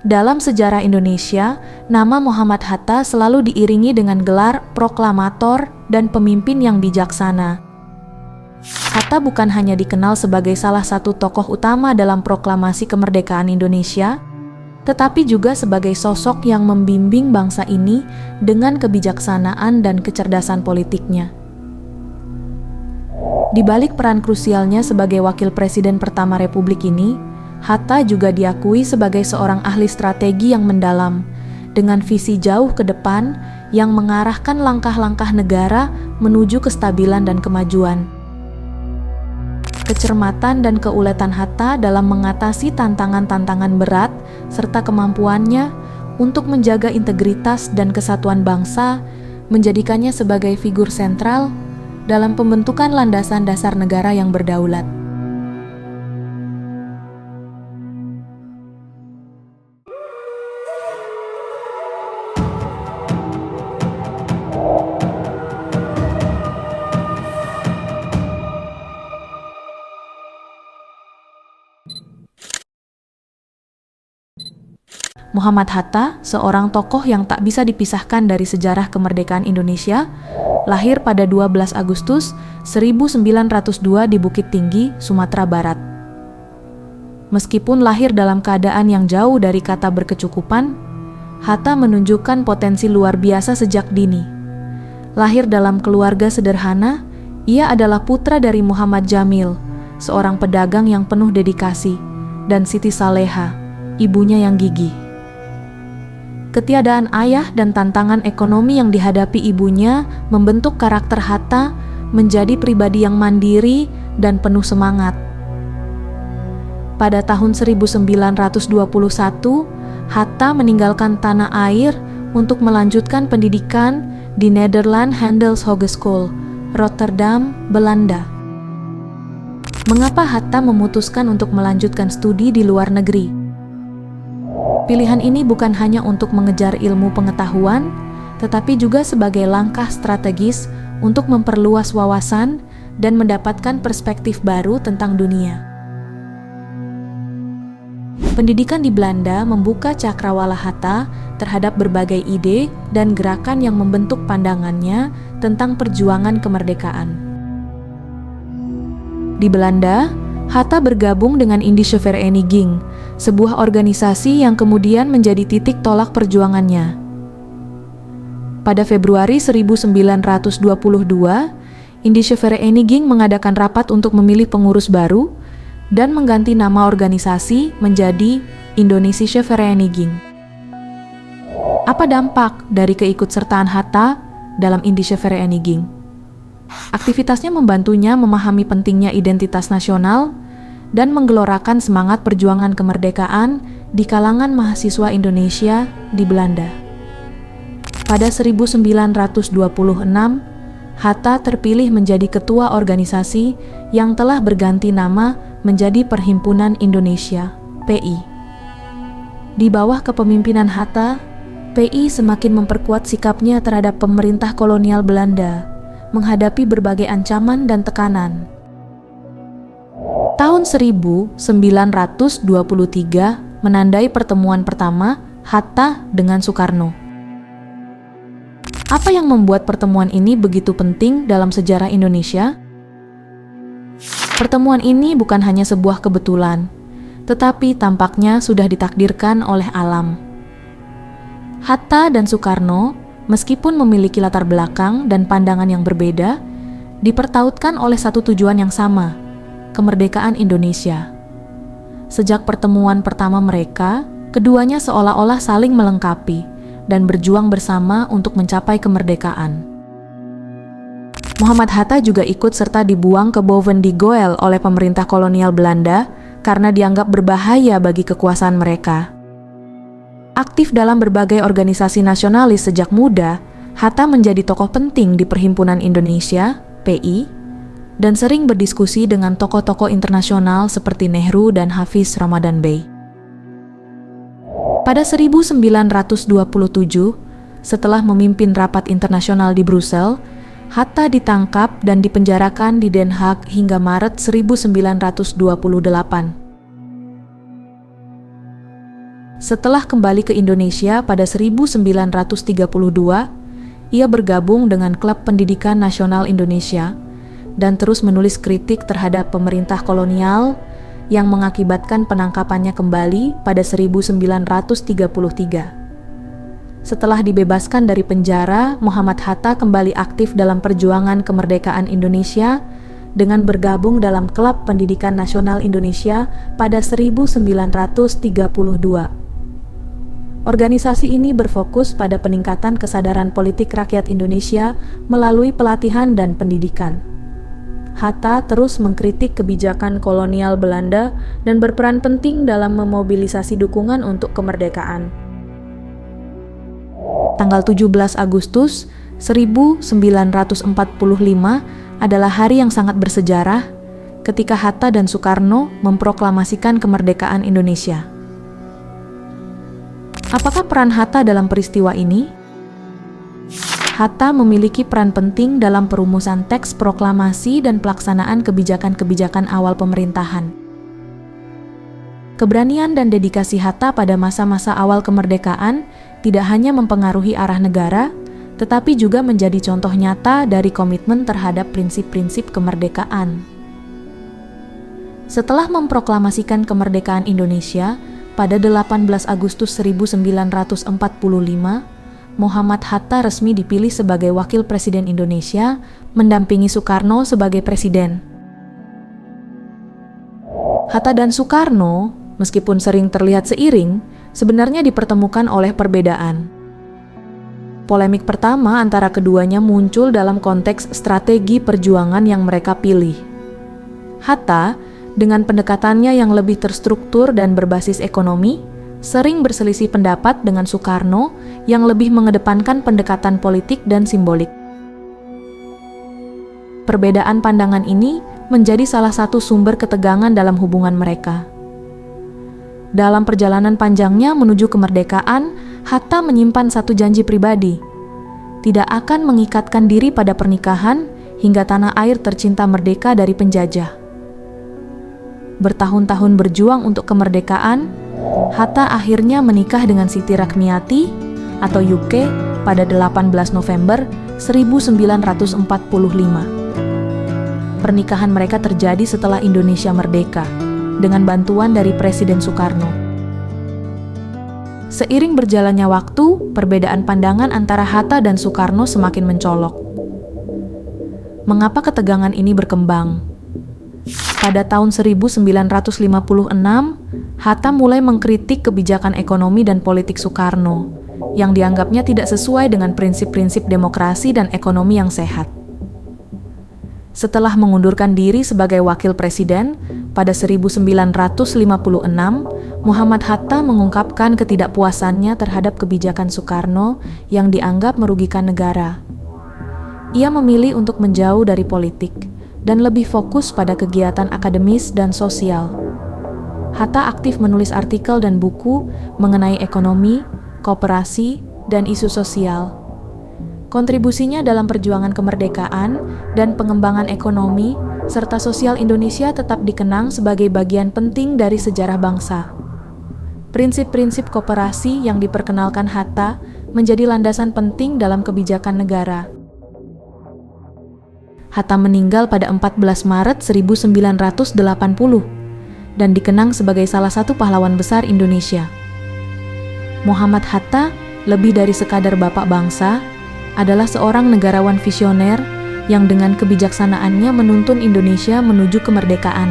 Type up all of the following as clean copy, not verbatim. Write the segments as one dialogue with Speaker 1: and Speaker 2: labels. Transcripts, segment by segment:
Speaker 1: Dalam sejarah Indonesia, nama Muhammad Hatta selalu diiringi dengan gelar proklamator dan pemimpin yang bijaksana. Hatta bukan hanya dikenal sebagai salah satu tokoh utama dalam proklamasi kemerdekaan Indonesia, tetapi juga sebagai sosok yang membimbing bangsa ini dengan kebijaksanaan dan kecerdasan politiknya. Di balik peran krusialnya sebagai wakil presiden pertama Republik ini, Hatta juga diakui sebagai seorang ahli strategi yang mendalam, dengan visi jauh ke depan yang mengarahkan langkah-langkah negara menuju kestabilan dan kemajuan. Kecermatan dan keuletan Hatta dalam mengatasi tantangan-tantangan berat, serta kemampuannya untuk menjaga integritas dan kesatuan bangsa, menjadikannya sebagai figur sentral dalam pembentukan landasan dasar negara yang berdaulat. Muhammad Hatta, seorang tokoh yang tak bisa dipisahkan dari sejarah kemerdekaan Indonesia, lahir pada 12 Agustus 1902 di Bukit Tinggi, Sumatera Barat. Meskipun lahir dalam keadaan yang jauh dari kata berkecukupan, Hatta menunjukkan potensi luar biasa sejak dini. Lahir dalam keluarga sederhana, ia adalah putra dari Muhammad Jamil, seorang pedagang yang penuh dedikasi, dan Siti Saleha, ibunya yang gigih. Ketiadaan ayah dan tantangan ekonomi yang dihadapi ibunya membentuk karakter Hatta menjadi pribadi yang mandiri dan penuh semangat. Pada tahun 1921, Hatta meninggalkan tanah air untuk melanjutkan pendidikan di Nederland Handels Hogeschool, Rotterdam, Belanda. Mengapa Hatta memutuskan untuk melanjutkan studi di luar negeri? Pilihan ini bukan hanya untuk mengejar ilmu pengetahuan, tetapi juga sebagai langkah strategis untuk memperluas wawasan dan mendapatkan perspektif baru tentang dunia. Pendidikan di Belanda membuka cakrawala Hatta terhadap berbagai ide dan gerakan yang membentuk pandangannya tentang perjuangan kemerdekaan. Di Belanda, Hatta bergabung dengan Indische Vereniging, sebuah organisasi yang kemudian menjadi titik tolak perjuangannya. Pada Februari 1922, Indische Vereniging mengadakan rapat untuk memilih pengurus baru dan mengganti nama organisasi menjadi Indonesische Vereniging. Apa dampak dari keikutsertaan Hatta dalam Indische Vereniging? Aktivitasnya membantunya memahami pentingnya identitas nasional dan menggelorakan semangat perjuangan kemerdekaan di kalangan mahasiswa Indonesia di Belanda. Pada 1926, Hatta terpilih menjadi ketua organisasi yang telah berganti nama menjadi Perhimpunan Indonesia, PI. Di bawah kepemimpinan Hatta, PI semakin memperkuat sikapnya terhadap pemerintah kolonial Belanda, menghadapi berbagai ancaman dan tekanan. Tahun 1923 menandai pertemuan pertama Hatta dengan Soekarno. Apa yang membuat pertemuan ini begitu penting dalam sejarah Indonesia? Pertemuan ini bukan hanya sebuah kebetulan, tetapi tampaknya sudah ditakdirkan oleh alam. Hatta dan Soekarno, meskipun memiliki latar belakang dan pandangan yang berbeda, dipertautkan oleh satu tujuan yang sama, kemerdekaan Indonesia. Sejak pertemuan pertama mereka, keduanya seolah-olah saling melengkapi dan berjuang bersama untuk mencapai kemerdekaan. Muhammad Hatta juga ikut serta dibuang ke Boven di Goel oleh pemerintah kolonial Belanda karena dianggap berbahaya bagi kekuasaan mereka. Aktif dalam berbagai organisasi nasionalis sejak muda, Hatta menjadi tokoh penting di Perhimpunan Indonesia, PI, dan sering berdiskusi dengan tokoh-tokoh internasional seperti Nehru dan Hafiz Ramadan Bey. Pada 1927, setelah memimpin rapat internasional di Brussel, Hatta ditangkap dan dipenjarakan di Den Haag hingga Maret 1928. Setelah kembali ke Indonesia pada 1932, ia bergabung dengan Klub Pendidikan Nasional Indonesia dan terus menulis kritik terhadap pemerintah kolonial yang mengakibatkan penangkapannya kembali pada 1933. Setelah dibebaskan dari penjara, Muhammad Hatta kembali aktif dalam perjuangan kemerdekaan Indonesia dengan bergabung dalam Klub Pendidikan Nasional Indonesia pada 1932. Organisasi ini berfokus pada peningkatan kesadaran politik rakyat Indonesia melalui pelatihan dan pendidikan. Hatta terus mengkritik kebijakan kolonial Belanda dan berperan penting dalam memobilisasi dukungan untuk kemerdekaan. Tanggal 17 Agustus 1945 adalah hari yang sangat bersejarah ketika Hatta dan Soekarno memproklamasikan kemerdekaan Indonesia. Apakah peran Hatta dalam peristiwa ini? Hatta memiliki peran penting dalam perumusan teks proklamasi dan pelaksanaan kebijakan-kebijakan awal pemerintahan. Keberanian dan dedikasi Hatta pada masa-masa awal kemerdekaan tidak hanya mempengaruhi arah negara, tetapi juga menjadi contoh nyata dari komitmen terhadap prinsip-prinsip kemerdekaan. Setelah memproklamasikan kemerdekaan Indonesia pada 18 Agustus 1945, Muhammad Hatta resmi dipilih sebagai Wakil Presiden Indonesia, mendampingi Soekarno sebagai Presiden. Hatta dan Soekarno, meskipun sering terlihat seiring, sebenarnya dipertemukan oleh perbedaan. Polemik pertama antara keduanya muncul dalam konteks strategi perjuangan yang mereka pilih. Hatta, dengan pendekatannya yang lebih terstruktur dan berbasis ekonomi, sering berselisih pendapat dengan Soekarno yang lebih mengedepankan pendekatan politik dan simbolik. Perbedaan pandangan ini menjadi salah satu sumber ketegangan dalam hubungan mereka. Dalam perjalanan panjangnya menuju kemerdekaan, Hatta menyimpan satu janji pribadi, tidak akan mengikatkan diri pada pernikahan hingga tanah air tercinta merdeka dari penjajah. Bertahun-tahun berjuang untuk kemerdekaan, Hatta akhirnya menikah dengan Siti Rakmiati atau Yuke pada 18 November 1945. Pernikahan mereka terjadi setelah Indonesia merdeka, dengan bantuan dari Presiden Soekarno. Seiring berjalannya waktu, perbedaan pandangan antara Hatta dan Soekarno semakin mencolok. Mengapa ketegangan ini berkembang? Pada tahun 1956, Hatta mulai mengkritik kebijakan ekonomi dan politik Soekarno, yang dianggapnya tidak sesuai dengan prinsip-prinsip demokrasi dan ekonomi yang sehat. Setelah mengundurkan diri sebagai wakil presiden, pada 1956, Muhammad Hatta mengungkapkan ketidakpuasannya terhadap kebijakan Soekarno yang dianggap merugikan negara. Ia memilih untuk menjauh dari politik dan lebih fokus pada kegiatan akademis dan sosial. Hatta aktif menulis artikel dan buku mengenai ekonomi, koperasi, dan isu sosial. Kontribusinya dalam perjuangan kemerdekaan dan pengembangan ekonomi serta sosial Indonesia tetap dikenang sebagai bagian penting dari sejarah bangsa. Prinsip-prinsip koperasi yang diperkenalkan Hatta menjadi landasan penting dalam kebijakan negara. Hatta meninggal pada 14 Maret 1980 dan dikenang sebagai salah satu pahlawan besar Indonesia. Muhammad Hatta, lebih dari sekadar bapak bangsa, adalah seorang negarawan visioner yang dengan kebijaksanaannya menuntun Indonesia menuju kemerdekaan.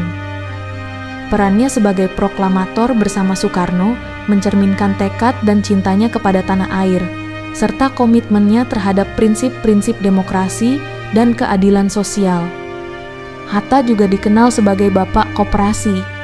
Speaker 1: Perannya sebagai proklamator bersama Soekarno mencerminkan tekad dan cintanya kepada tanah air, serta komitmennya terhadap prinsip-prinsip demokrasi dan keadilan sosial. Hatta juga dikenal sebagai bapak koperasi